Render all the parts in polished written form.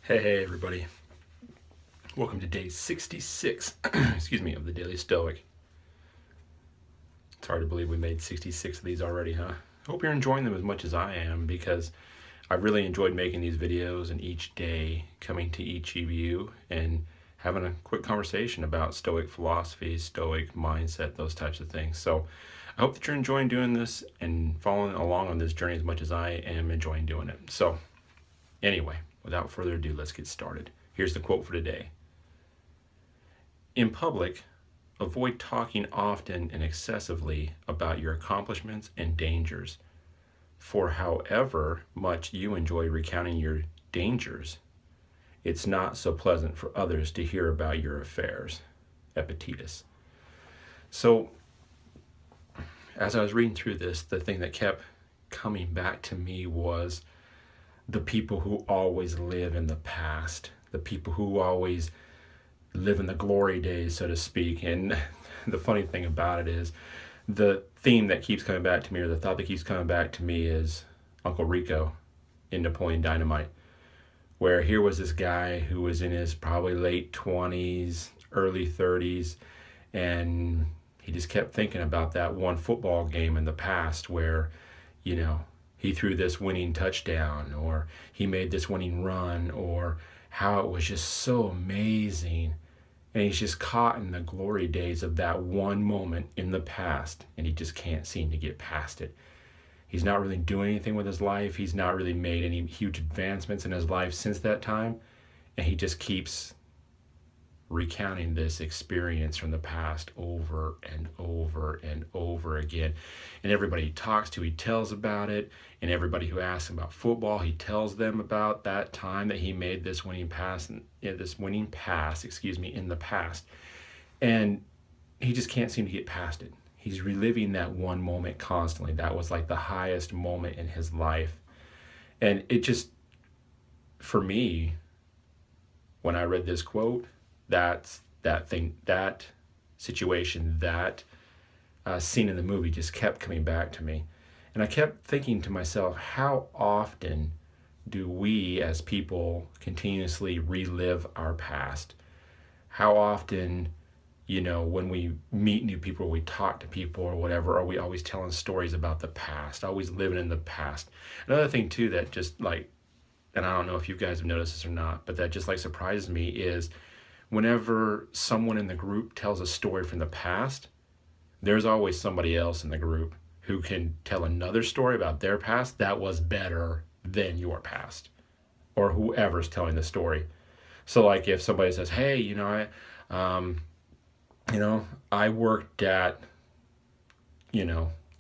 Hey everybody. Welcome to day 66, of the Daily Stoic. It's hard to believe we made 66 of these already, huh? Hope you're enjoying them as much as I am, because I've really enjoyed making these videos and each day coming to each of you and having a quick conversation about Stoic philosophy, Stoic mindset, those types of things. So I hope that you're enjoying doing this and following along on this journey as much as I am enjoying doing it. So anyway, without further ado, let's get started. Here's the quote for today. In public, avoid talking often and excessively about your accomplishments and dangers, for however much you enjoy recounting your dangers, it's not so pleasant for others to hear about your affairs. Epictetus. So, as I was reading through this, the thing that kept coming back to me was the people who always live in the past, the people who always live in the glory days, so to speak. And the funny thing about it is the theme that keeps coming back to me, or the thought that keeps coming back to me, is Uncle Rico in Napoleon Dynamite, where here was this guy who was in his probably late 20s, early 30s, and he just kept thinking about that one football game in the past where, he threw this winning touchdown, or he made this winning run, or how it was just so amazing. And he's just caught in the glory days of that one moment in the past, and he just can't seem to get past it. He's not really doing anything with his life. He's not really made any huge advancements in his life since that time, and he just keeps recounting this experience from the past over and over and over again. And everybody he talks to, he tells about it. And everybody who asks him about football, he tells them about that time that he made this winning pass, in the past. And he just can't seem to get past it. He's reliving that one moment constantly. That was like the highest moment in his life. And it just, for me, when I read this quote, that situation, that scene in the movie just kept coming back to me. And I kept thinking to myself, how often do we as people continuously relive our past? How often, when we meet new people, or we talk to people or whatever, are we always telling stories about the past, always living in the past? Another thing too that just and I don't know if you guys have noticed this or not, but that just surprises me is whenever someone in the group tells a story from the past, there's always somebody else in the group who can tell another story about their past that was better than your past, or whoever's telling the story. So if somebody says, hey, I worked at,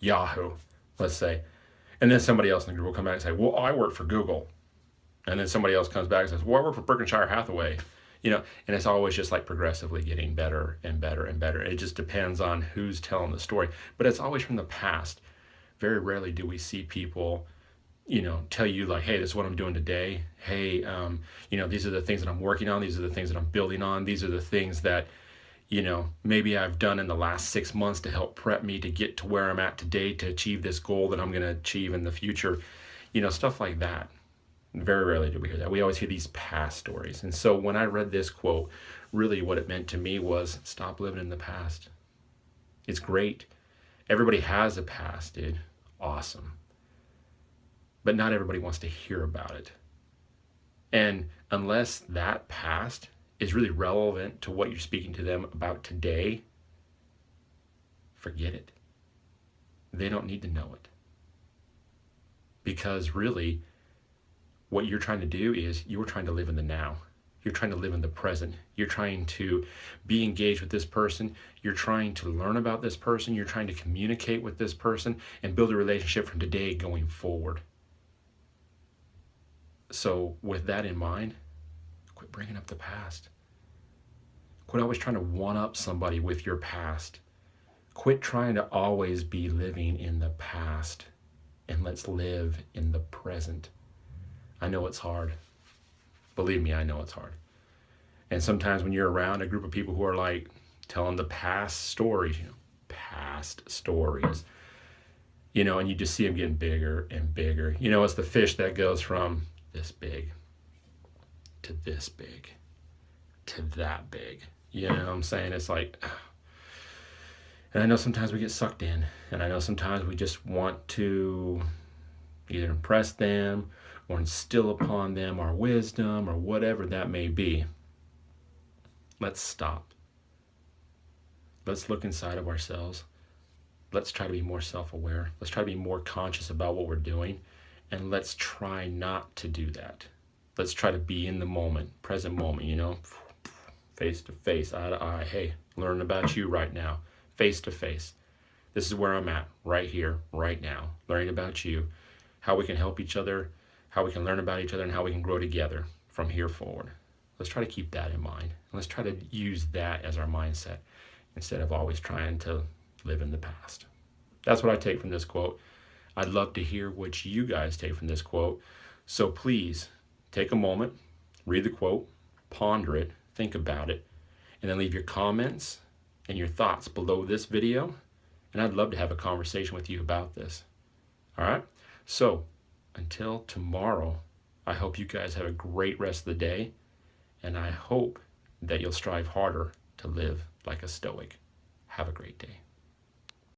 Yahoo, let's say, and then somebody else in the group will come back and say, well, I work for Google. And then somebody else comes back and says, well, I work for Berkshire Hathaway. And it's always just progressively getting better and better and better. It just depends on who's telling the story, but it's always from the past. Very rarely do we see people, tell you hey, this is what I'm doing today. Hey, these are the things that I'm working on. These are the things that I'm building on. These are the things that, maybe I've done in the last 6 months to help prep me to get to where I'm at today, to achieve this goal that I'm going to achieve in the future, stuff like that. Very rarely do we hear that. We always hear these past stories. And so when I read this quote, really what it meant to me was stop living in the past. It's great. Everybody has a past, dude. Awesome. But not everybody wants to hear about it. And unless that past is really relevant to what you're speaking to them about today, forget it. They don't need to know it. Because really, what you're trying to do is you're trying to live in the now. You're trying to live in the present. You're trying to be engaged with this person. You're trying to learn about this person. You're trying to communicate with this person and build a relationship from today going forward. So with that in mind, quit bringing up the past. Quit always trying to one-up somebody with your past. Quit trying to always be living in the past, and let's live in the present. I know it's hard. Believe me, I know it's hard. And sometimes when you're around a group of people who are telling the past stories, and you just see them getting bigger and bigger. It's the fish that goes from this big to this big, to that big. You know what I'm saying? It's like, and I know sometimes we get sucked in, and I know sometimes we just want to either impress them or instill upon them our wisdom or whatever that may be. Let's stop. Let's look inside of ourselves. Let's try to be more self-aware. Let's try to be more conscious about what we're doing. And let's try not to do that. Let's try to be in the moment, present moment, you know, face to face, eye to eye. Hey, learn about you right now, face to face. This is where I'm at, right here, right now, learning about you, how we can help each other, how we can learn about each other, and how we can grow together from here forward. Let's try to keep that in mind. And let's try to use that as our mindset instead of always trying to live in the past. That's what I take from this quote. I'd love to hear what you guys take from this quote. So please take a moment, read the quote, ponder it, think about it, and then leave your comments and your thoughts below this video. And I'd love to have a conversation with you about this. All right? So until tomorrow, I hope you guys have a great rest of the day. And I hope that you'll strive harder to live like a Stoic. Have a great day.